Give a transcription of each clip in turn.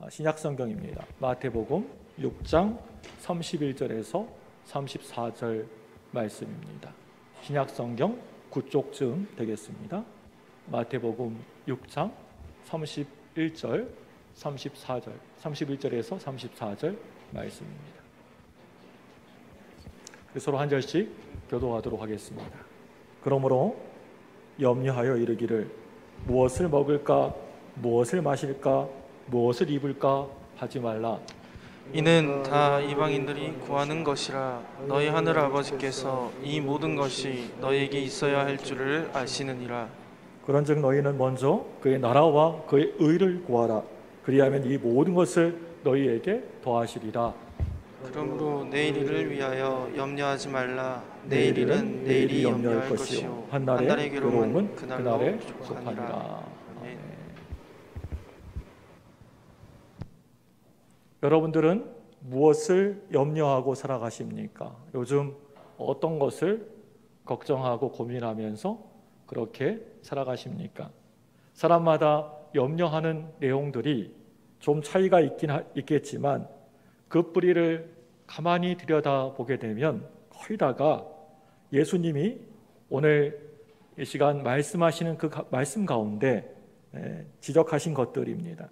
신약 성경입니다. 마태복음 6장 31절에서 34절 말씀입니다. 신약 성경 9쪽쯤 되겠습니다. 마태복음 6장 31절, 34절, 31절에서 34절 말씀입니다. 서로 한 절씩 교도하도록 하겠습니다. 그러므로 염려하여 이르기를 무엇을 먹을까, 무엇을 마실까, 무엇을 입을까 하지 말라. 이는 다 이방인들이 구하는 것이라. 너희 하늘 아버지께서 이 모든 것이 너희에게 있어야 할 줄을 아시느니라. 그런즉 너희는 먼저 그의 나라와 그의 의를 구하라. 그리하면 이 모든 것을 너희에게 더하시리라. 그러므로 내일 일을 위하여 염려하지 말라. 내일 일은 내일이 염려할 것이요 한날의 괴로움은 그날로 족하니라. 여러분들은 무엇을 염려하고 살아가십니까? 요즘 어떤 것을 걱정하고 고민하면서 그렇게 살아가십니까? 사람마다 염려하는 내용들이 좀 차이가 있겠지만 그 뿌리를 가만히 들여다보게 되면 거의 다가 예수님이 오늘 이 시간 말씀하시는 그 말씀 가운데 지적하신 것들입니다.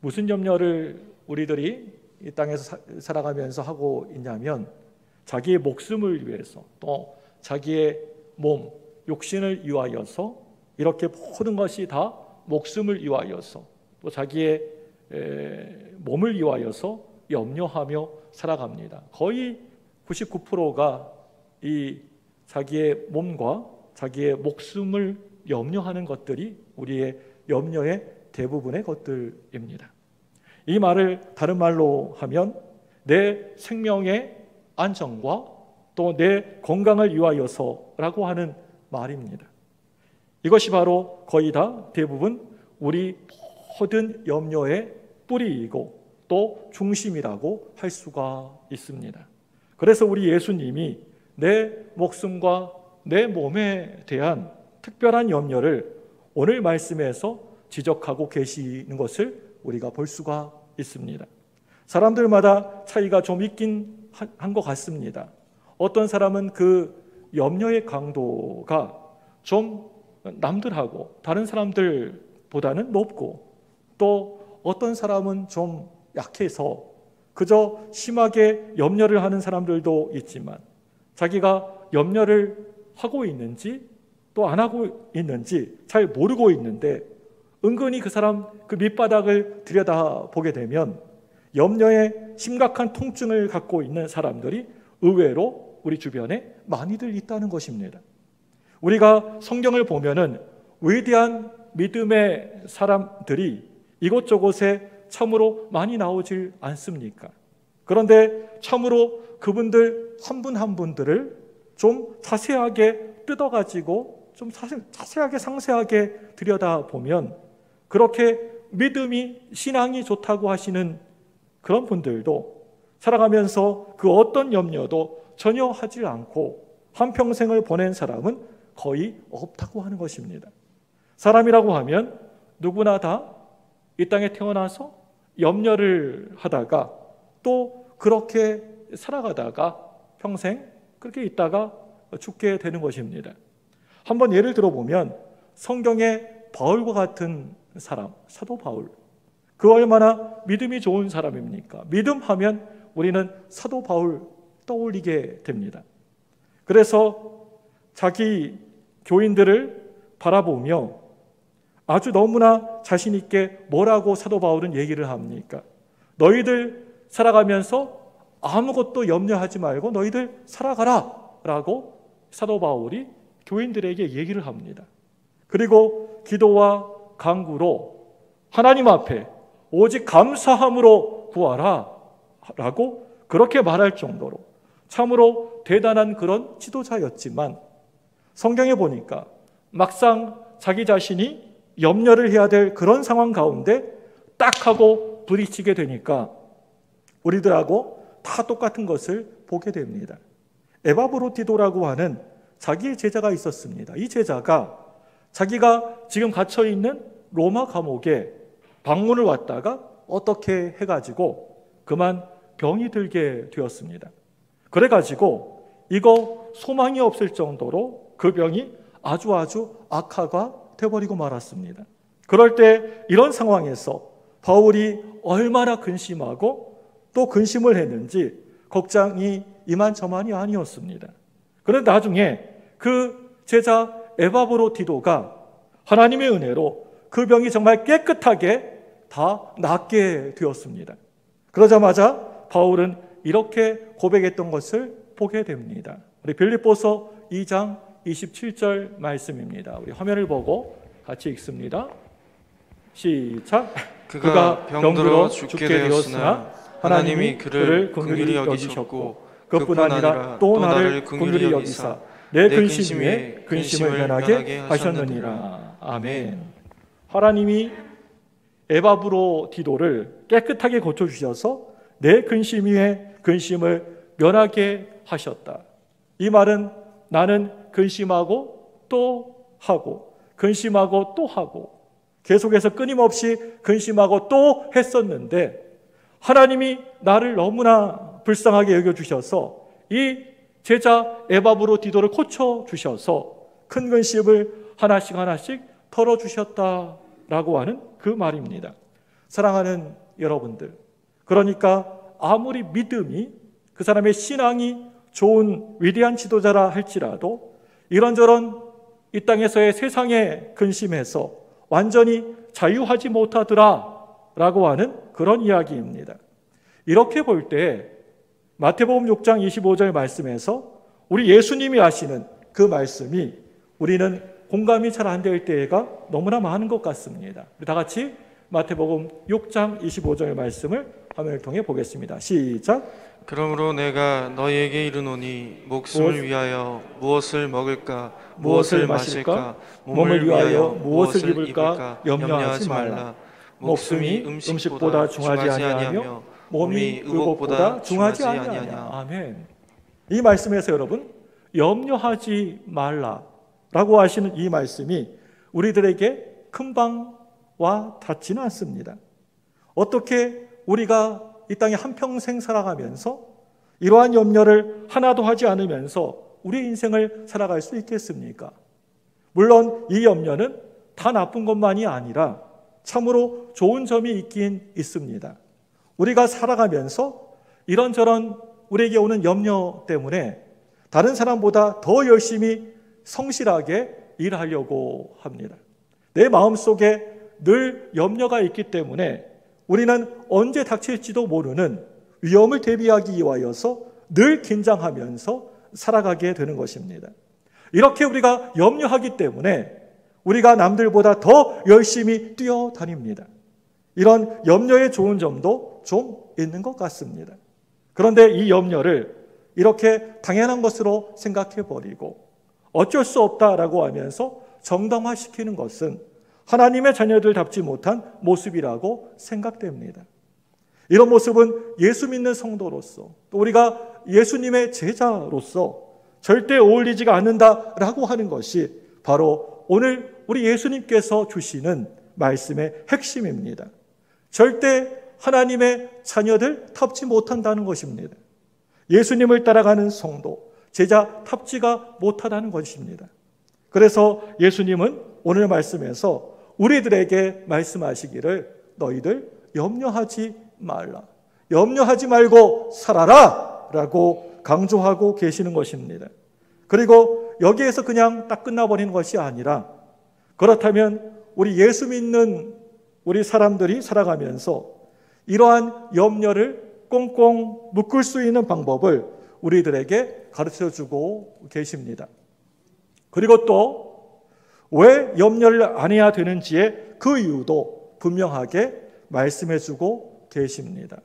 무슨 염려를 우리들이 이 땅에서 살아가면서 하고 있냐면 자기의 목숨을 위해서 또 자기의 몸, 육신을 위하여서 이렇게 모든 것이 다 목숨을 위하여서 또 자기의 몸을 위하여서 염려하며 살아갑니다. 거의 99%가 이 자기의 몸과 자기의 목숨을 염려하는 것들이 우리의 염려의 대부분의 것들입니다. 이 말을 다른 말로 하면 내 생명의 안정과 또 내 건강을 위하여서라고 하는 말입니다. 이것이 바로 거의 다 대부분 우리 모든 염려의 뿌리이고 또 중심이라고 할 수가 있습니다. 그래서 우리 예수님이 내 목숨과 내 몸에 대한 특별한 염려를 오늘 말씀에서 지적하고 계시는 것을 우리가 볼 수가 있습니다. 사람들마다 차이가 좀 있긴 한 것 같습니다. 어떤 사람은 그 염려의 강도가 좀 남들하고 다른 사람들보다는 높고 또 어떤 사람은 좀 약해서 그저 심하게 염려를 하는 사람들도 있지만 자기가 염려를 하고 있는지 또 안 하고 있는지 잘 모르고 있는데 은근히 그 사람 그 밑바닥을 들여다보게 되면 염려에 심각한 통증을 갖고 있는 사람들이 의외로 우리 주변에 많이들 있다는 것입니다. 우리가 성경을 보면은 위대한 믿음의 사람들이 이곳저곳에 참으로 많이 나오질 않습니까? 그런데 참으로 그분들 한 분 한 분들을 좀 자세하게 뜯어가지고 좀 자세하게 상세하게 들여다보면 그렇게 믿음이 신앙이 좋다고 하시는 그런 분들도 살아가면서 그 어떤 염려도 전혀 하지 않고 한평생을 보낸 사람은 거의 없다고 하는 것입니다. 사람이라고 하면 누구나 다 이 땅에 태어나서 염려를 하다가 또 그렇게 살아가다가 평생 그렇게 있다가 죽게 되는 것입니다. 한번 예를 들어보면 성경의 바울과 같은 사람, 사도 바울, 그 얼마나 믿음이 좋은 사람입니까? 믿음하면 우리는 사도 바울 떠올리게 됩니다. 그래서 자기 교인들을 바라보며 아주 너무나 자신 있게 뭐라고 사도 바울은 얘기를 합니까? 너희들 살아가면서 아무것도 염려하지 말고 너희들 살아가라 라고 사도 바울이 교인들에게 얘기를 합니다. 그리고 기도와 간구로 하나님 앞에 오직 감사함으로 구하라 라고 그렇게 말할 정도로 참으로 대단한 그런 지도자였지만 성경에 보니까 막상 자기 자신이 염려를 해야 될 그런 상황 가운데 딱 하고 부딪히게 되니까 우리들하고 다 똑같은 것을 보게 됩니다. 에바브로티도라고 하는 자기의 제자가 있었습니다. 이 제자가 자기가 지금 갇혀있는 로마 감옥에 방문을 왔다가 어떻게 해가지고 그만 병이 들게 되었습니다. 그래가지고 이거 소망이 없을 정도로 그 병이 아주 악화가 되어버리고 말았습니다. 그럴 때 이런 상황에서 바울이 얼마나 근심하고 또 근심을 했는지 걱정이 이만저만이 아니었습니다. 그런데 나중에 그 제자 에바브로디도가 하나님의 은혜로 그 병이 정말 깨끗하게 다 낫게 되었습니다. 그러자마자 바울은 이렇게 고백했던 것을 보게 됩니다. 우리 빌립보서 2장 27절 말씀입니다. 우리 화면을 보고 같이 읽습니다. 시작. 그가 병들어 죽게 되었으나 하나님이 그를 긍휼히 여기셨고 그뿐 아니라 또 나를 긍휼히 여기사 내 근심 위에 근심을 면하게 하셨느니라. 아멘. 하나님이 에바브로디도를 깨끗하게 고쳐주셔서 내 근심 위에 근심을 면하게 하셨다. 이 말은 나는 근심하고 또 하고 근심하고 또 하고 계속해서 끊임없이 근심하고 또 했었는데 하나님이 나를 너무나 불쌍하게 여겨주셔서 이 제자 에바브로디도를 고쳐주셔서 큰 근심을 하나씩 털어주셨다라고 하는 그 말입니다. 사랑하는 여러분들, 그러니까 아무리 믿음이 그 사람의 신앙이 좋은 위대한 지도자라 할지라도 이런저런 이 땅에서의 세상의 근심에서 완전히 자유하지 못하더라라고 하는 그런 이야기입니다. 이렇게 볼 때 마태복음 6장 25절 말씀에서 우리 예수님이 하시는 그 말씀이 우리는 공감이 잘 안 될 때가 너무나 많은 것 같습니다. 우리 다 같이 마태복음 6장 25절 말씀을 화면을 통해 보겠습니다. 시작. 그러므로 내가 너희에게 이르노니 목숨을 위하여 무엇을 먹을까 무엇을 마실까 몸을 위하여 무엇을 입을까 염려하지 말라. 목숨이 음식보다 중하지 아니하며 몸이 의복보다 중하지 아니하냐. 아멘. 이 말씀에서 여러분 염려하지 말라라고 하시는 이 말씀이 우리들에게 금방 와 닿지는 않습니다. 어떻게 우리가 이 땅에 한평생 살아가면서 이러한 염려를 하나도 하지 않으면서 우리의 인생을 살아갈 수 있겠습니까? 물론 이 염려는 다 나쁜 것만이 아니라 참으로 좋은 점이 있긴 있습니다. 우리가 살아가면서 이런저런 우리에게 오는 염려 때문에 다른 사람보다 더 열심히 성실하게 일하려고 합니다. 내 마음속에 늘 염려가 있기 때문에 우리는 언제 닥칠지도 모르는 위험을 대비하기 위하여서 늘 긴장하면서 살아가게 되는 것입니다. 이렇게 우리가 염려하기 때문에 우리가 남들보다 더 열심히 뛰어다닙니다. 이런 염려의 좋은 점도 좀 있는 것 같습니다. 그런데 이 염려를 이렇게 당연한 것으로 생각해버리고 어쩔 수 없다라고 하면서 정당화시키는 것은 하나님의 자녀들답지 못한 모습이라고 생각됩니다. 이런 모습은 예수 믿는 성도로서 또 우리가 예수님의 제자로서 절대 어울리지가 않는다라고 하는 것이 바로 오늘 우리 예수님께서 주시는 말씀의 핵심입니다. 절대 하나님의 자녀들답지 못한다는 것입니다. 예수님을 따라가는 성도, 제자답지가 못하다는 것입니다. 그래서 예수님은 오늘 말씀에서 우리들에게 말씀하시기를 너희들 염려하지 말라. 염려하지 말고 살아라 라고 강조하고 계시는 것입니다. 그리고 여기에서 그냥 딱 끝나버리는 것이 아니라 그렇다면 우리 예수 믿는 우리 사람들이 살아가면서 이러한 염려를 꽁꽁 묶을 수 있는 방법을 우리들에게 가르쳐주고 계십니다. 그리고 또 왜 염려를 안 해야 되는지의 그 이유도 분명하게 말씀해주고 계십니다.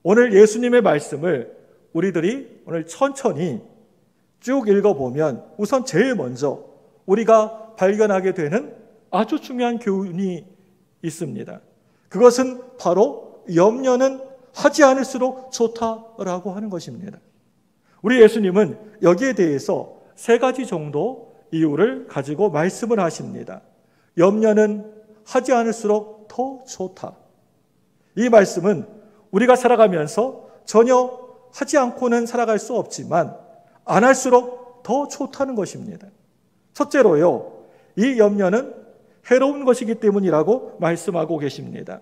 오늘 예수님의 말씀을 우리들이 오늘 천천히 쭉 읽어보면 우선 제일 먼저 우리가 발견하게 되는 아주 중요한 교훈이 있습니다. 그것은 바로 염려는 하지 않을수록 좋다라고 하는 것입니다. 우리 예수님은 여기에 대해서 3가지 정도 이유를 가지고 말씀을 하십니다. 염려는 하지 않을수록 더 좋다. 이 말씀은 우리가 살아가면서 전혀 하지 않고는 살아갈 수 없지만 안 할수록 더 좋다는 것입니다. 첫째로요, 이 염려는 해로운 것이기 때문이라고 말씀하고 계십니다.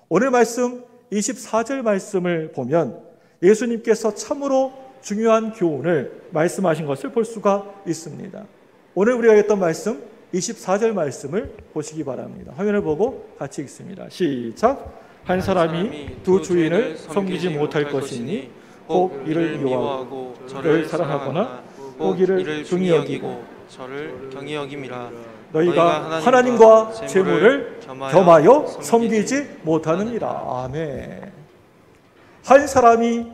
오늘 말씀 24절 말씀을 보면 예수님께서 참으로 중요한 교훈을 말씀하신 것을 볼 수가 있습니다. 오늘 우리가 했던 말씀 24절 말씀을 보시기 바랍니다. 화면을 보고 같이 읽습니다. 시작. 한 사람이 두 주인을 섬기지 못할 것이니 혹 이를 미워하고 저를 사랑하거나 혹 이를 중히 여기고 저를 경히 여김이라. 너희가 하나님과 재물을 겸하여 섬기지 못하느니라. 아멘. 한 사람이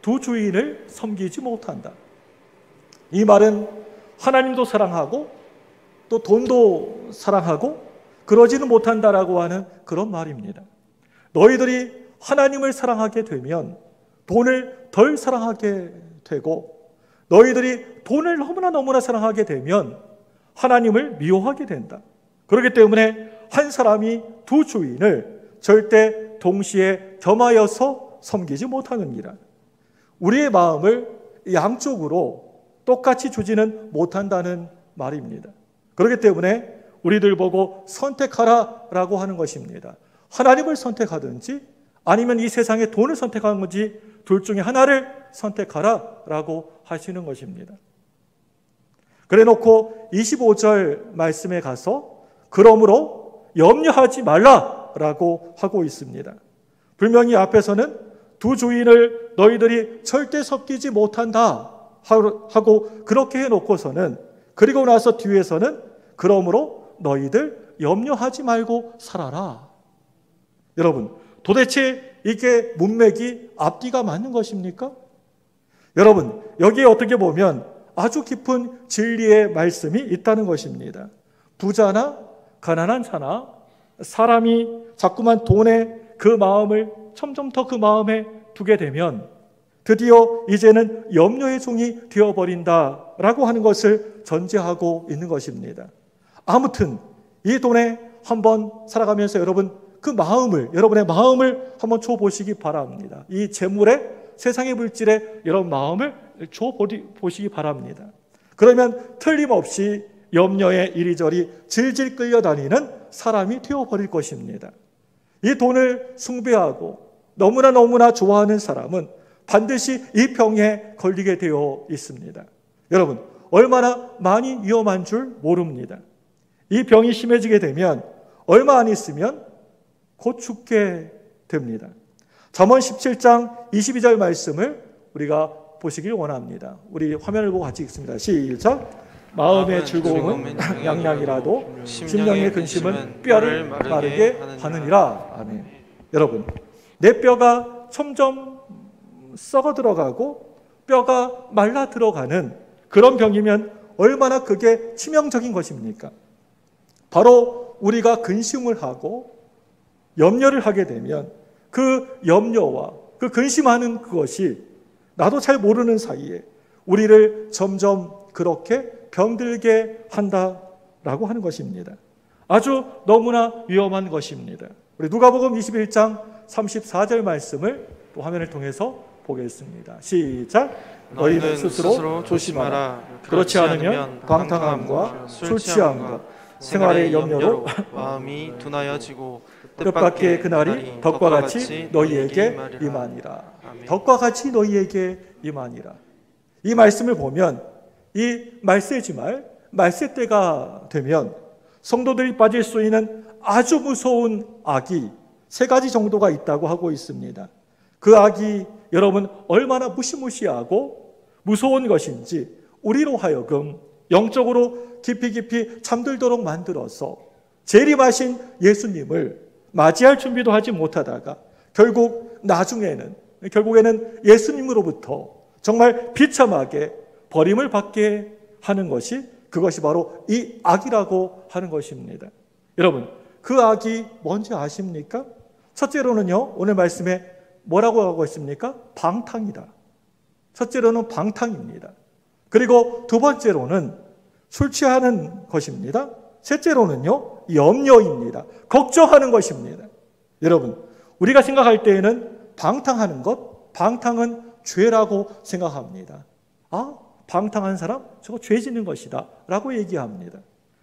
두 주인을 섬기지 못한다. 이 말은 하나님도 사랑하고 또 돈도 사랑하고 그러지는 못한다라고 하는 그런 말입니다. 너희들이 하나님을 사랑하게 되면 돈을 덜 사랑하게 되고 너희들이 돈을 너무나 사랑하게 되면 하나님을 미워하게 된다. 그렇기 때문에 한 사람이 두 주인을 절대 동시에 겸하여서 섬기지 못하느니라. 우리의 마음을 양쪽으로 똑같이 주지는 못한다는 말입니다. 그렇기 때문에 우리들 보고 선택하라라고 하는 것입니다. 하나님을 선택하든지 아니면 이 세상의 돈을 선택하는 건지 둘 중에 하나를 선택하라라고 하시는 것입니다. 그래 놓고 25절 말씀에 가서 그러므로 염려하지 말라라고 하고 있습니다. 분명히 앞에서는 두 주인을 너희들이 절대 섞이지 못한다 하고 그렇게 해놓고서는 그리고 나서 뒤에서는 그러므로 너희들 염려하지 말고 살아라. 여러분, 도대체 이게 문맥이 앞뒤가 맞는 것입니까? 여러분, 여기에 어떻게 보면 아주 깊은 진리의 말씀이 있다는 것입니다. 부자나 가난한 자나 사람이 자꾸만 돈에 그 마음을 점점 더 그 마음에 두게 되면 드디어 이제는 염려의 종이 되어버린다라고 하는 것을 전제하고 있는 것입니다. 아무튼 이 돈에 한번 살아가면서 여러분 그 마음을, 여러분의 마음을 한번 줘보시기 바랍니다. 이 재물에, 세상의 물질에 여러분 마음을 줘보시기 바랍니다. 그러면 틀림없이 염려에 이리저리 질질 끌려다니는 사람이 되어버릴 것입니다. 이 돈을 숭배하고 너무나 좋아하는 사람은 반드시 이 병에 걸리게 되어 있습니다. 여러분, 얼마나 많이 위험한 줄 모릅니다. 이 병이 심해지게 되면 얼마 안 있으면 곧 죽게 됩니다. 잠언 17장 22절 말씀을 우리가 보시길 원합니다. 우리 화면을 보고 같이 읽습니다. 시작. 마음의 즐거움은 양양이라도 심령의 근심은 뼈를 마르게 하느니라. 아멘. 여러분, 내 뼈가 점점 썩어 들어가고 뼈가 말라 들어가는 그런 병이면 얼마나 그게 치명적인 것입니까? 바로 우리가 근심을 하고 염려를 하게 되면 그 염려와 그 근심하는 그것이 나도 잘 모르는 사이에 우리를 점점 그렇게 병들게 한다라고 하는 것입니다. 아주 너무나 위험한 것입니다. 우리 누가복음 21장 34절 말씀을 또 화면을 통해서 보겠습니다. 시작. 너희는 스스로 조심하라. 그렇지 않으면 방탕함과 술 취함과 생활의 염려로 마음이 둔하여지고 뜻밖의 그날이 덕과 같이 너희에게 임하니라. 덕과 같이 너희에게 임하니라. 이 말씀을 보면 이 말세지말, 말세 때가 되면 성도들이 빠질 수 있는 아주 무서운 악이 세 가지 정도가 있다고 하고 있습니다. 그 악이 여러분 얼마나 무시무시하고 무서운 것인지 우리로 하여금 영적으로 깊이 잠들도록 만들어서 재림하신 예수님을 맞이할 준비도 하지 못하다가 결국에는 예수님으로부터 정말 비참하게 버림을 받게 하는 것이 그것이 바로 이 악이라고 하는 것입니다. 여러분, 그 악이 뭔지 아십니까? 첫째로는요, 오늘 말씀에 뭐라고 하고 있습니까? 방탕이다. 첫째로는 방탕입니다. 그리고 두 번째로는 술 취하는 것입니다. 셋째로는요, 염려입니다. 걱정하는 것입니다. 여러분, 우리가 생각할 때에는 방탕하는 것, 방탕은 죄라고 생각합니다. 아, 방탕한 사람? 저거 죄 짓는 것이다 라고 얘기합니다.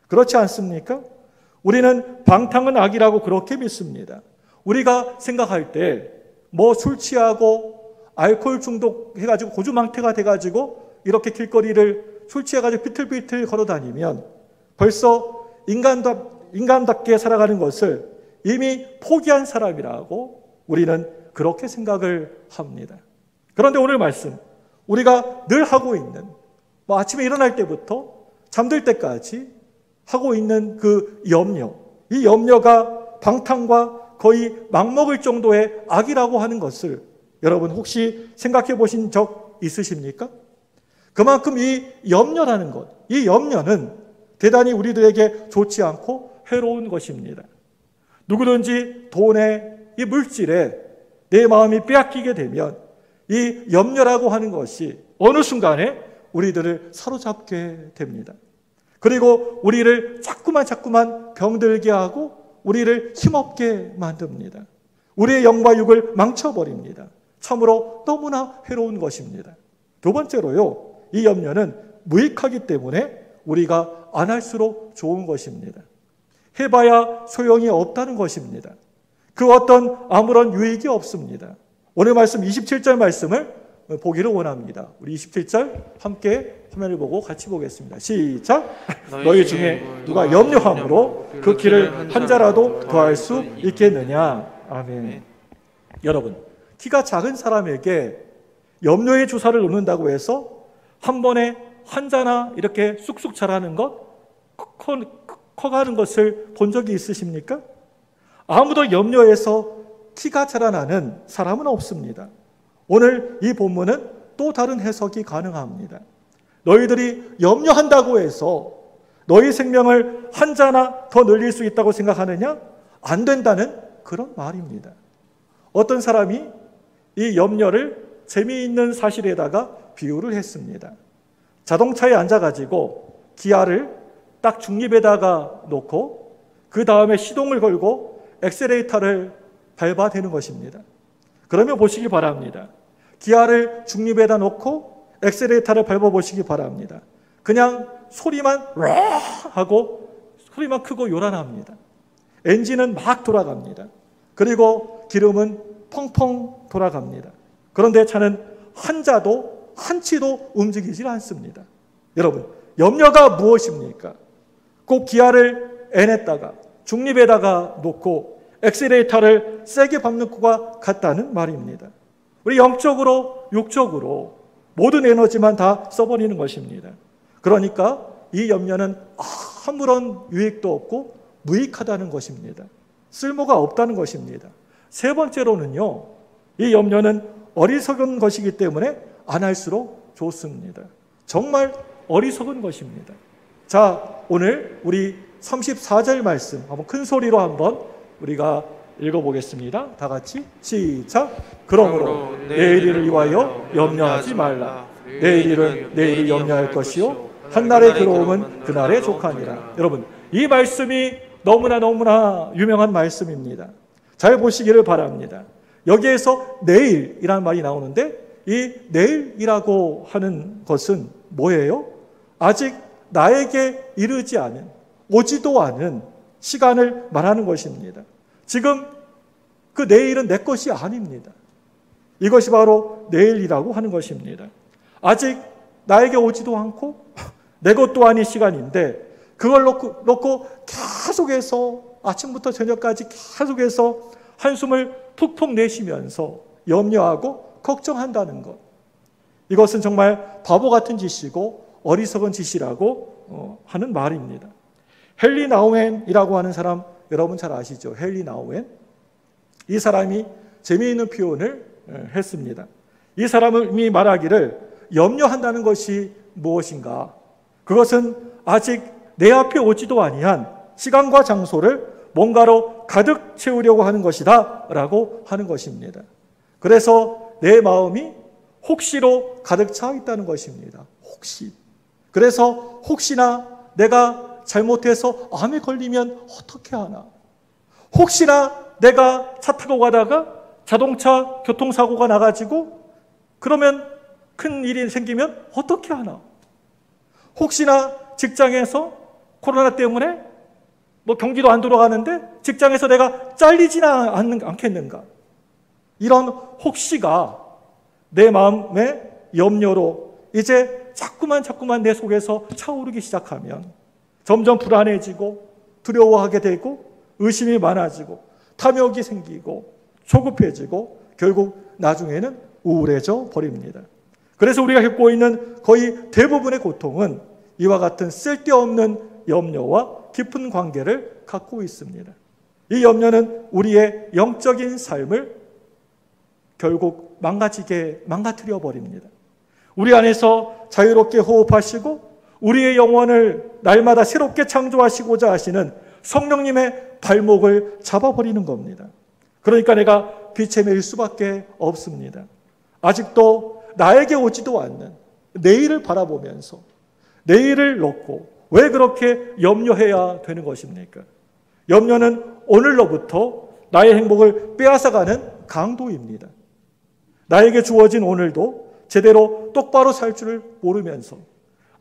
그렇지 않습니까? 우리는 방탕은 악이라고 그렇게 믿습니다. 우리가 생각할 때 뭐 술 취하고 알코올 중독해가지고 고주망태가 돼가지고 이렇게 길거리를 술 취해가지고 비틀비틀 걸어다니면 벌써 인간답게 살아가는 것을 이미 포기한 사람이라고 우리는 그렇게 생각을 합니다. 그런데 오늘 말씀, 우리가 늘 하고 있는, 아침에 일어날 때부터 잠들 때까지 하고 있는 그 염려, 이 염려가 방탕과 거의 막먹을 정도의 악이라고 하는 것을 여러분 혹시 생각해 보신 적 있으십니까? 그만큼 이 염려라는 것, 이 염려는 대단히 우리들에게 좋지 않고 해로운 것입니다. 누구든지 돈에, 이 물질에 내 마음이 빼앗기게 되면 이 염려라고 하는 것이 어느 순간에 우리들을 사로잡게 됩니다. 그리고 우리를 자꾸만 병들게 하고 우리를 힘없게 만듭니다. 우리의 영과 육을 망쳐버립니다. 참으로 너무나 해로운 것입니다. 두 번째로요, 이 염려는 무익하기 때문에 우리가 안 할수록 좋은 것입니다. 해봐야 소용이 없다는 것입니다. 그 어떤 아무런 유익이 없습니다. 오늘 말씀 27절 말씀을 보기를 원합니다. 우리 27절 함께 화면을 보고 같이 보겠습니다. 시작! 너희 중에 누가 염려함으로 그 길을 한 자라도 더할 수 있겠느냐. 아멘. 여러분, 키가 작은 사람에게 염려의 주사를 놓는다고 해서 한 번에 한 자나 이렇게 쑥쑥 자라는 것, 커가는 것을 본 적이 있으십니까? 아무도 염려해서 키가 자라나는 사람은 없습니다. 오늘 이 본문은 또 다른 해석이 가능합니다. 너희들이 염려한다고 해서 너희 생명을 한 자나 더 늘릴 수 있다고 생각하느냐? 안 된다는 그런 말입니다. 어떤 사람이 이 염려를 재미있는 사실에다가 비유를 했습니다. 자동차에 앉아가지고 기아를 딱 중립에다가 놓고 그 다음에 시동을 걸고 엑셀레이터를 밟아대는 것입니다. 그러면 보시기 바랍니다. 기아를 중립에다 놓고 엑셀레이터를 밟아보시기 바랍니다. 그냥 소리만 하고 소리만 크고 요란합니다. 엔진은 막 돌아갑니다. 그리고 기름은 펑펑 돌아갑니다. 그런데 차는 한 자도 한치도 움직이지 않습니다. 여러분, 염려가 무엇입니까? 꼭 기아를 N에다가 중립에다가 놓고 엑셀레이터를 세게 밟는 것과 같다는 말입니다. 우리 영적으로 육적으로 모든 에너지만 다 써버리는 것입니다. 그러니까 이 염려는 아무런 유익도 없고 무익하다는 것입니다. 쓸모가 없다는 것입니다. 세 번째로는요, 이 염려는 어리석은 것이기 때문에 안 할수록 좋습니다. 정말 어리석은 것입니다. 자, 오늘 우리 34절 말씀 한번 큰 소리로 한번 우리가 읽어보겠습니다. 다 같이 시작. 그러므로 내일 일을 위하여 염려하지 말라. 내일 일은 내일을 염려할 것이요 한날의 괴로움은 그날의 족하니라. 여러분, 이 말씀이 너무나 유명한 말씀입니다. 잘 보시기를 바랍니다. 여기에서 내일이라는 말이 나오는데 이 내일이라고 하는 것은 뭐예요? 아직 나에게 이르지 않은, 오지도 않은 시간을 말하는 것입니다. 지금 그 내일은 내 것이 아닙니다. 이것이 바로 내일이라고 하는 것입니다. 아직 나에게 오지도 않고 내 것도 아닌 시간인데 그걸 놓고 계속해서 아침부터 저녁까지 계속해서 한숨을 푹푹 내쉬면서 염려하고 걱정한다는 것. 이것은 정말 바보 같은 짓이고 어리석은 짓이라고 하는 말입니다. 헨리 나우엔이라고 하는 사람 여러분 잘 아시죠? 헨리 나우엔. 이 사람이 재미있는 표현을 했습니다. 이 사람이 말하기를 염려한다는 것이 무엇인가? 그것은 아직 내 앞에 오지도 아니한 시간과 장소를 뭔가로 가득 채우려고 하는 것이다 라고 하는 것입니다. 그래서 내 마음이 혹시로 가득 차 있다는 것입니다. 혹시. 그래서 혹시나 내가 잘못해서 암에 걸리면 어떻게 하나? 혹시나 내가 차 타고 가다가 자동차 교통사고가 나가지고 그러면 큰 일이 생기면 어떻게 하나? 혹시나 직장에서 코로나 때문에 경기도 안 돌아가는데 직장에서 내가 잘리지는 않겠는가? 이런 혹시가 내 마음의 염려로 이제 자꾸만 내 속에서 차오르기 시작하면 점점 불안해지고 두려워하게 되고 의심이 많아지고 탐욕이 생기고 조급해지고 결국 나중에는 우울해져 버립니다. 그래서 우리가 겪고 있는 거의 대부분의 고통은 이와 같은 쓸데없는 염려와 깊은 관계를 갖고 있습니다. 이 염려는 우리의 영적인 삶을 결국 망가뜨려 버립니다. 우리 안에서 자유롭게 호흡하시고 우리의 영혼을 날마다 새롭게 창조하시고자 하시는 성령님의 발목을 잡아버리는 겁니다. 그러니까 내가 빛에 매일 수밖에 없습니다. 아직도 나에게 오지도 않는 내일을 바라보면서 내일을 놓고 왜 그렇게 염려해야 되는 것입니까? 염려는 오늘로부터 나의 행복을 빼앗아가는 강도입니다. 나에게 주어진 오늘도 제대로 똑바로 살 줄을 모르면서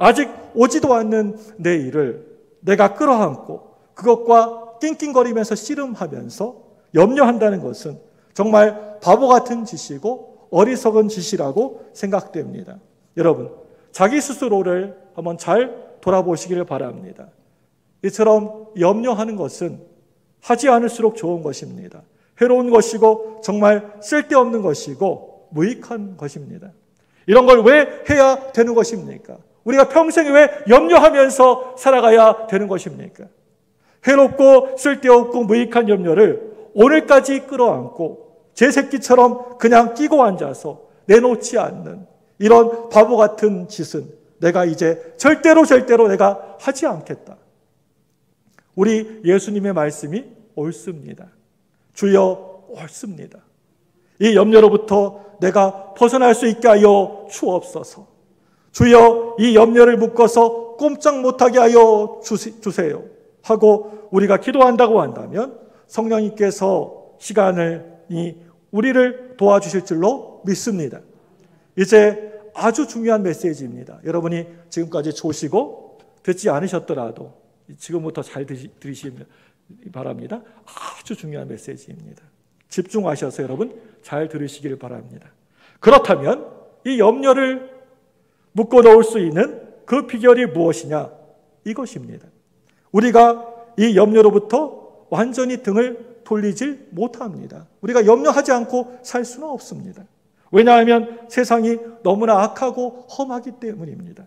아직 오지도 않는 내일을 내가 끌어안고 그것과 낑낑거리면서 씨름하면서 염려한다는 것은 정말 바보 같은 짓이고 어리석은 짓이라고 생각됩니다. 여러분, 자기 스스로를 한번 잘 돌아보시기를 바랍니다. 이처럼 염려하는 것은 하지 않을수록 좋은 것입니다. 해로운 것이고 정말 쓸데없는 것이고 무익한 것입니다. 이런 걸 왜 해야 되는 것입니까? 우리가 평생 왜 염려하면서 살아가야 되는 것입니까? 해롭고 쓸데없고 무익한 염려를 오늘까지 끌어안고 제 새끼처럼 그냥 끼고 앉아서 내놓지 않는 이런 바보 같은 짓은 내가 이제 절대로 내가 하지 않겠다. 우리 예수님의 말씀이 옳습니다. 주여 옳습니다. 이 염려로부터 내가 벗어날 수 있게 하여 주옵소서. 주여 이 염려를 묶어서 꼼짝 못하게 하여 주세요 하고 우리가 기도한다고 한다면 성령님께서 우리를 도와주실 줄로 믿습니다. 이제 아주 중요한 메시지입니다. 여러분이 지금까지 조시고 듣지 않으셨더라도 지금부터 잘 들으시면 바랍니다. 아주 중요한 메시지입니다. 집중하셔서 여러분 잘 들으시길 바랍니다. 그렇다면 이 염려를 묶어 놓을 수 있는 그 비결이 무엇이냐? 이것입니다. 우리가 이 염려로부터 완전히 등을 돌리질 못합니다. 우리가 염려하지 않고 살 수는 없습니다. 왜냐하면 세상이 너무나 악하고 험하기 때문입니다.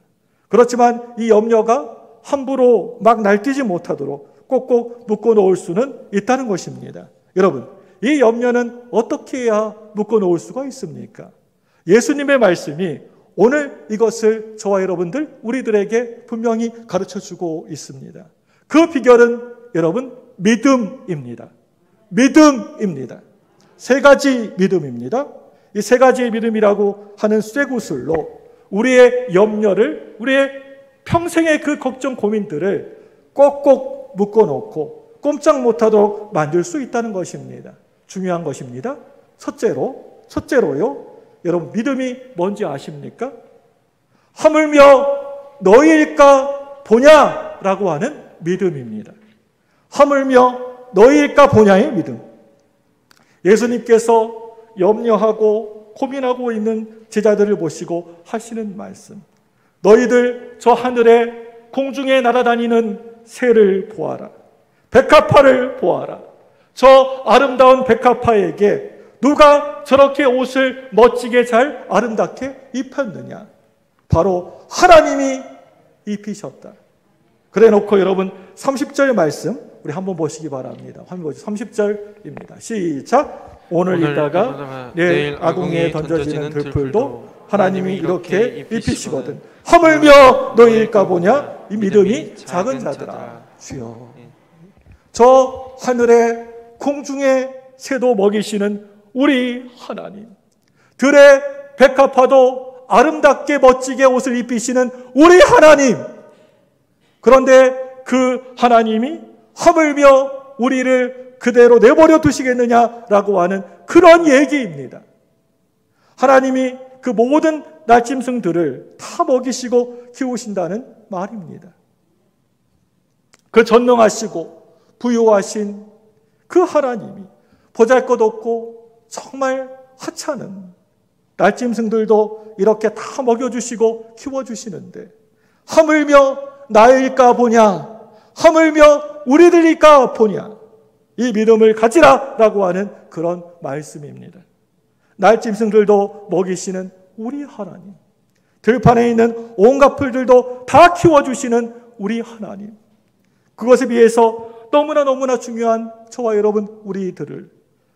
그렇지만 이 염려가 함부로 막 날뛰지 못하도록 꼭꼭 묶어 놓을 수는 있다는 것입니다. 여러분, 이 염려는 어떻게 해야 묶어 놓을 수가 있습니까? 예수님의 말씀이 오늘 이것을 저와 여러분들 우리들에게 분명히 가르쳐주고 있습니다. 그 비결은 여러분 믿음입니다. 믿음입니다. 세 가지 믿음입니다. 이 세 가지의 믿음이라고 하는 쇠구슬로 우리의 염려를, 우리의 평생의 그 걱정 고민들을 꼭꼭 묶어놓고 꼼짝 못하도록 만들 수 있다는 것입니다. 중요한 것입니다. 첫째로요. 여러분 믿음이 뭔지 아십니까? 하물며 너희일까 보냐라고 하는 믿음입니다. 하물며 너희일까 보냐의 믿음. 예수님께서 염려하고 고민하고 있는 제자들을 보시고 하시는 말씀. 너희들 저 하늘에 공중에 날아다니는 새를 보아라. 백합화를 보아라. 저 아름다운 백합화에게 누가 저렇게 옷을 멋지게 잘 아름답게 입혔느냐? 바로 하나님이 입히셨다. 그래 놓고 여러분 30절 말씀 우리 한번 보시기 바랍니다. 화면 보시죠. 30절입니다. 시작. 오늘 있다가 내일 아궁이에 던져지는 들풀도 하나님이 이렇게 입히시거든. 하물며 너희일까 보냐? 이 믿음이 작은 자들아. 주여. 저 하늘에 공중에 새도 먹이시는 우리 하나님, 들의 백합화도 아름답게 멋지게 옷을 입히시는 우리 하나님. 그런데 그 하나님이 하물며 우리를 그대로 내버려 두시겠느냐라고 하는 그런 얘기입니다. 하나님이 그 모든 날짐승들을 다 먹이시고 키우신다는 말입니다. 그 전능하시고 부유하신 그 하나님이 보잘것없고 정말 하찮은 날짐승들도 이렇게 다 먹여주시고 키워주시는데 하물며 나일까 보냐, 하물며 우리들일까 보냐, 이 믿음을 가지라라고 하는 그런 말씀입니다. 날짐승들도 먹이시는 우리 하나님, 들판에 있는 온갖 풀들도 다 키워주시는 우리 하나님, 그것에 비해서 너무나 중요한 저와 여러분 우리들을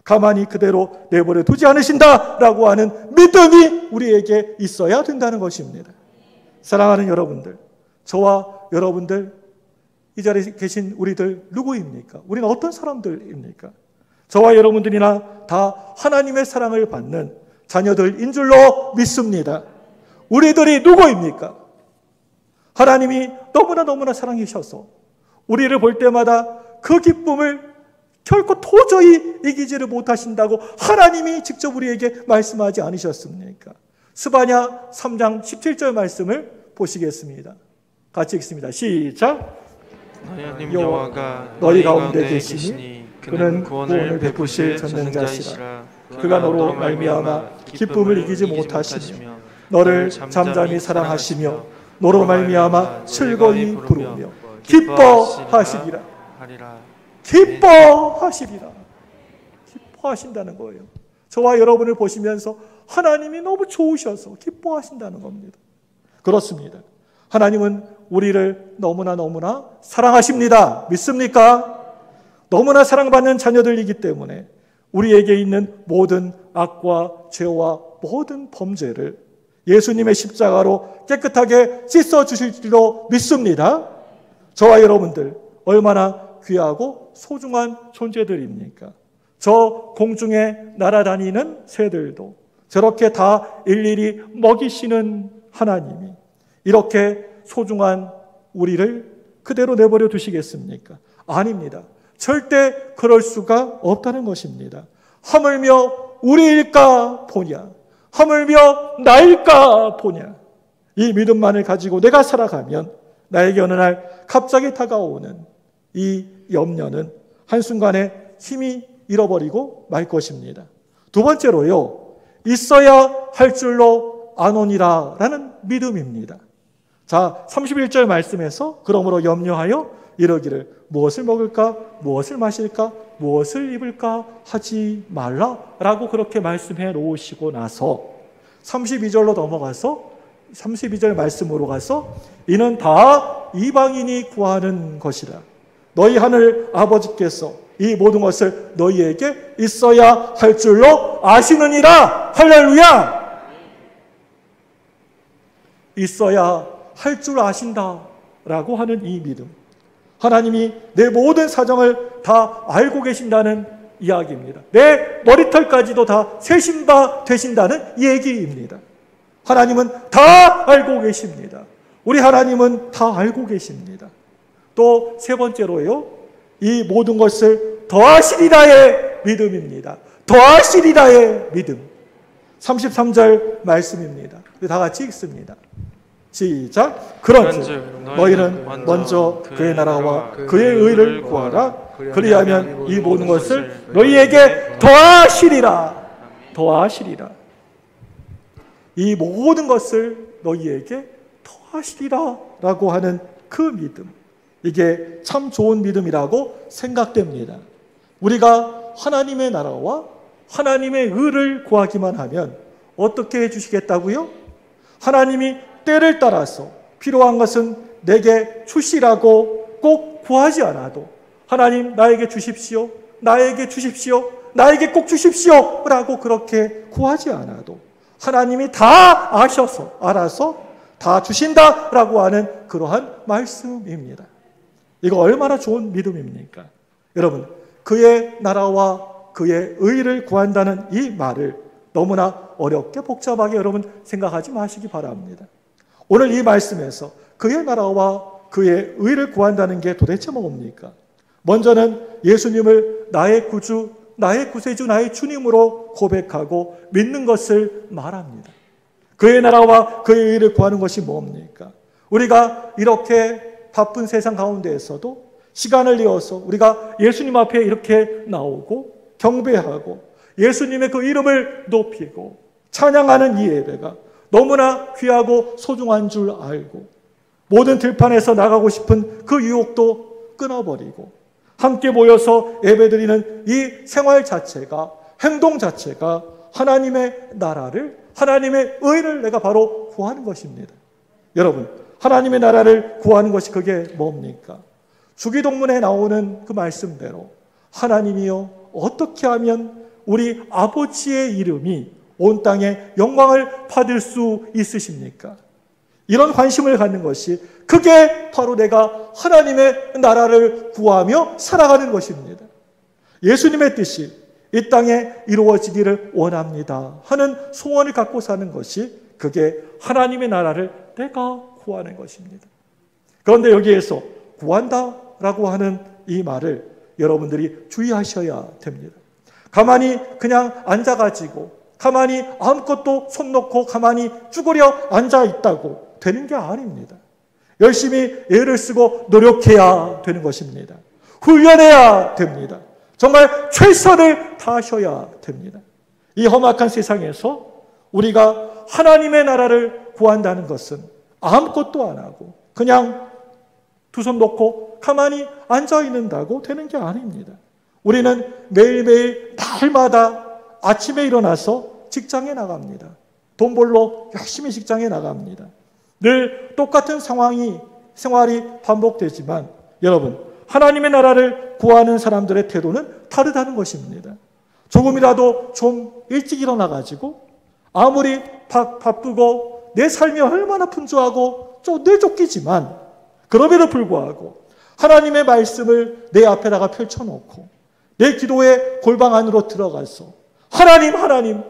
가만히 그대로 내버려 두지 않으신다라고 하는 믿음이 우리에게 있어야 된다는 것입니다. 사랑하는 여러분들, 저와 여러분들, 이 자리에 계신 우리들 누구입니까? 우리는 어떤 사람들입니까? 저와 여러분들이나 다 하나님의 사랑을 받는 자녀들인 줄로 믿습니다. 우리들이 누구입니까? 하나님이 너무나 사랑이셔서 우리를 볼 때마다 그 기쁨을 결코 도저히 이기지를 못하신다고 하나님이 직접 우리에게 말씀하지 않으셨습니까? 스바냐 3장 17절 말씀을 보시겠습니다. 같이 읽습니다. 시작. 여호와가 너희 가운데 계시니 그는 구원을 베푸실 전능자시라. 그가 너로 말미암아 기쁨을 이기지 못하시며 너를 잠잠히 사랑하시며 너로 말미암아 즐거이 부르며 기뻐하시리라. 기뻐하시리라. 기뻐하신다는 거예요. 저와 여러분을 보시면서 하나님이 너무 좋으셔서 기뻐하신다는 겁니다. 그렇습니다. 하나님은 우리를 너무나 사랑하십니다. 믿습니까? 너무나 사랑받는 자녀들이기 때문에 우리에게 있는 모든 악과 죄와 모든 범죄를 예수님의 십자가로 깨끗하게 씻어주실 줄로 믿습니다. 저와 여러분들 얼마나 귀하고 소중한 존재들입니까? 저 공중에 날아다니는 새들도 저렇게 다 일일이 먹이시는 하나님이 이렇게 소중한 우리를 그대로 내버려 두시겠습니까? 아닙니다. 절대 그럴 수가 없다는 것입니다. 하물며 우리일까 보냐, 하물며 나일까 보냐, 이 믿음만을 가지고 내가 살아가면 나에게 어느 날 갑자기 다가오는 이 염려는 한순간에 힘이 잃어버리고 말 것입니다. 두 번째로요, 있어야 할 줄로 아노니라 라는 믿음입니다. 자, 31절 말씀에서 그러므로 염려하여 이러기를 무엇을 먹을까, 무엇을 마실까, 무엇을 입을까 하지 말라 라고 그렇게 말씀해 놓으시고 나서 32절로 넘어가서 32절 말씀으로 가서 이는 다 이방인이 구하는 것이라. 너희 하늘 아버지께서 이 모든 것을 너희에게 있어야 할 줄로 아시느니라. 할렐루야. 있어야 할 줄 아신다라고 하는 이 믿음, 하나님이 내 모든 사정을 다 알고 계신다는 이야기입니다. 내 머리털까지도 다 세신 바 되신다는 얘기입니다. 하나님은 다 알고 계십니다. 우리 하나님은 다 알고 계십니다. 또 세 번째로요, 이 모든 것을 더하시리라의 믿음입니다. 더하시리라의 믿음. 33절 말씀입니다. 다 같이 읽습니다. 시작. 그런즉 너희는 먼저 그의 나라와 그의 의를 구하라. 그리하면 이 모든 것을 너희에게 더하시리라. 더하시리라. 이 모든 것을 너희에게 더하시리라 라고 하는 그 믿음, 이게 참 좋은 믿음이라고 생각됩니다. 우리가 하나님의 나라와 하나님의 의를 구하기만 하면 어떻게 해주시겠다고요? 하나님이 때를 따라서 필요한 것은 내게 주시라고 꼭 구하지 않아도, 하나님 나에게 주십시오, 나에게 주십시오, 나에게 꼭 주십시오 라고 그렇게 구하지 않아도 하나님이 다 아셔서 알아서 다 주신다라고 하는 그러한 말씀입니다. 이거 얼마나 좋은 믿음입니까? 여러분, 그의 나라와 그의 의를 구한다는 이 말을 너무나 어렵게 복잡하게 여러분 생각하지 마시기 바랍니다. 오늘 이 말씀에서 그의 나라와 그의 의를 구한다는 게 도대체 뭡니까? 먼저는 예수님을 나의 구주, 나의 구세주, 나의 주님으로 고백하고 믿는 것을 말합니다. 그의 나라와 그의 의를 구하는 것이 뭡니까? 우리가 이렇게 바쁜 세상 가운데에서도 시간을 내어서 우리가 예수님 앞에 이렇게 나오고 경배하고 예수님의 그 이름을 높이고 찬양하는 이 예배가 너무나 귀하고 소중한 줄 알고 모든 들판에서 나가고 싶은 그 유혹도 끊어버리고 함께 모여서 예배드리는 이 생활 자체가, 행동 자체가 하나님의 나라를, 하나님의 의를 내가 바로 구하는 것입니다. 여러분, 하나님의 나라를 구하는 것이 그게 뭡니까? 주기도문에 나오는 그 말씀대로 하나님이여 어떻게 하면 우리 아버지의 이름이 온 땅에 영광을 받을 수 있으십니까? 이런 관심을 갖는 것이 그게 바로 내가 하나님의 나라를 구하며 살아가는 것입니다. 예수님의 뜻이 이 땅에 이루어지기를 원합니다 하는 소원을 갖고 사는 것이 그게 하나님의 나라를 내가 구하는 것입니다. 그런데 여기에서 구한다라고 하는 이 말을 여러분들이 주의하셔야 됩니다. 가만히 그냥 앉아가지고 가만히 아무것도 손 놓고 가만히 쭈그려 앉아있다고 되는 게 아닙니다. 열심히 애를 쓰고 노력해야 되는 것입니다. 훈련해야 됩니다. 정말 최선을 다하셔야 됩니다. 이 험악한 세상에서 우리가 하나님의 나라를 구한다는 것은 아무것도 안 하고 그냥 두 손 놓고 가만히 앉아있는다고 되는 게 아닙니다. 우리는 매일매일 날마다 아침에 일어나서 직장에 나갑니다. 돈 벌러 열심히 직장에 나갑니다. 늘 똑같은 생활이 반복되지만 여러분, 하나님의 나라를 구하는 사람들의 태도는 다르다는 것입니다. 조금이라도 좀 일찍 일어나가지고 아무리 바쁘고 내 삶이 얼마나 분주하고 늘 쫓기지만 그럼에도 불구하고 하나님의 말씀을 내 앞에다가 펼쳐놓고 내 기도의 골방 안으로 들어가서 하나님,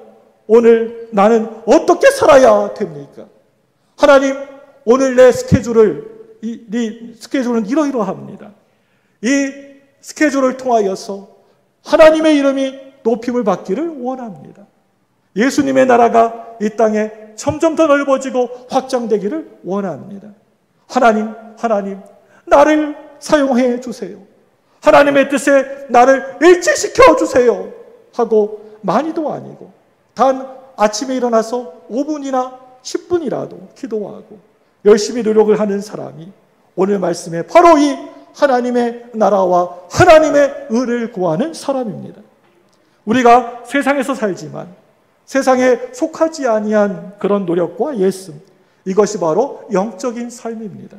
오늘 나는 어떻게 살아야 됩니까? 하나님, 오늘 내 스케줄은 이러이러합니다. 이 스케줄을 통하여서 하나님의 이름이 높임을 받기를 원합니다. 예수님의 나라가 이 땅에 점점 더 넓어지고 확장되기를 원합니다. 하나님, 나를 사용해 주세요. 하나님의 뜻에 나를 일치시켜 주세요. 하고 많이도 아니고 단 아침에 일어나서 5분이나 10분이라도 기도하고 열심히 노력을 하는 사람이 오늘 말씀에 바로 이 하나님의 나라와 하나님의 의를 구하는 사람입니다. 우리가 세상에서 살지만 세상에 속하지 아니한 그런 노력과 예씀, 이것이 바로 영적인 삶입니다.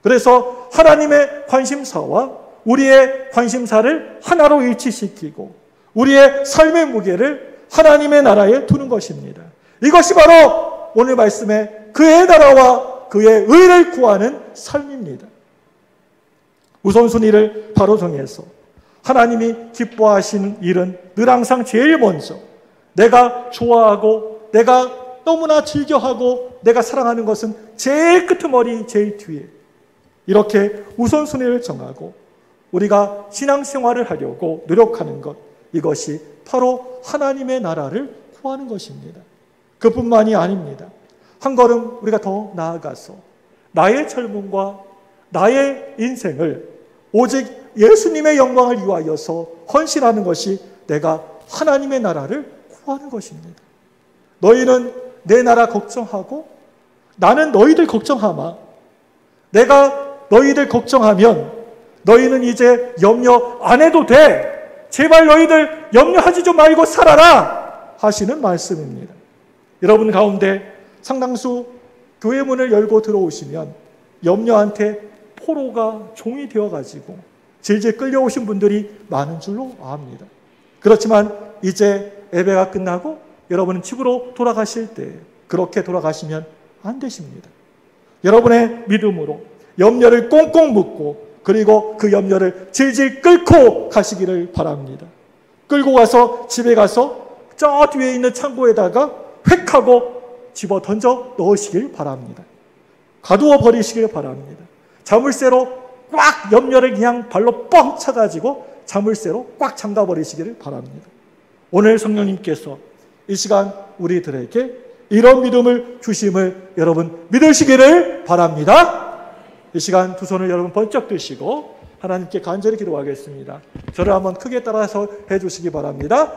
그래서 하나님의 관심사와 우리의 관심사를 하나로 일치시키고 우리의 삶의 무게를 하나님의 나라에 두는 것입니다. 이것이 바로 오늘 말씀에 그의 나라와 그의 의를 구하는 삶입니다. 우선순위를 바로 정해서 하나님이 기뻐하시는 일은 늘 항상 제일 먼저 내가 좋아하고 내가 너무나 즐겨하고 내가 사랑하는 것은 제일 끄트머리 제일 뒤에 이렇게 우선순위를 정하고 우리가 신앙생활을 하려고 노력하는 것, 이것이 바로 하나님의 나라를 구하는 것입니다. 그뿐만이 아닙니다. 한 걸음 우리가 더 나아가서 나의 젊음과 나의 인생을 오직 예수님의 영광을 위하여서 헌신하는 것이 내가 하나님의 나라를 구하는 것입니다. 너희는 내 나라 걱정하고 나는 너희들 걱정하마. 내가 너희들 걱정하면 너희는 이제 염려 안 해도 돼. 제발 너희들 염려하지 좀 말고 살아라 하시는 말씀입니다. 여러분 가운데 상당수 교회 문을 열고 들어오시면 염려한테 포로가 종이 되어가지고 질질 끌려오신 분들이 많은 줄로 압니다. 그렇지만 이제 예배가 끝나고 여러분은 집으로 돌아가실 때 그렇게 돌아가시면 안 되십니다. 여러분의 믿음으로 염려를 꽁꽁 묶고 그리고 그 염려를 질질 끌고 가시기를 바랍니다. 끌고 가서 집에 가서 저 뒤에 있는 창고에다가 획 하고 집어 던져 넣으시길 바랍니다. 가두어 버리시길 바랍니다. 자물쇠로 꽉 염려를 그냥 발로 뻥 차가지고 자물쇠로 꽉 잠가버리시기를 바랍니다. 오늘 성령님께서 이 시간 우리들에게 이런 믿음을 주심을 여러분 믿으시기를 바랍니다. 이 시간 두 손을 여러분 번쩍 드시고 하나님께 간절히 기도하겠습니다. 저를 한번 크게 따라서 해주시기 바랍니다.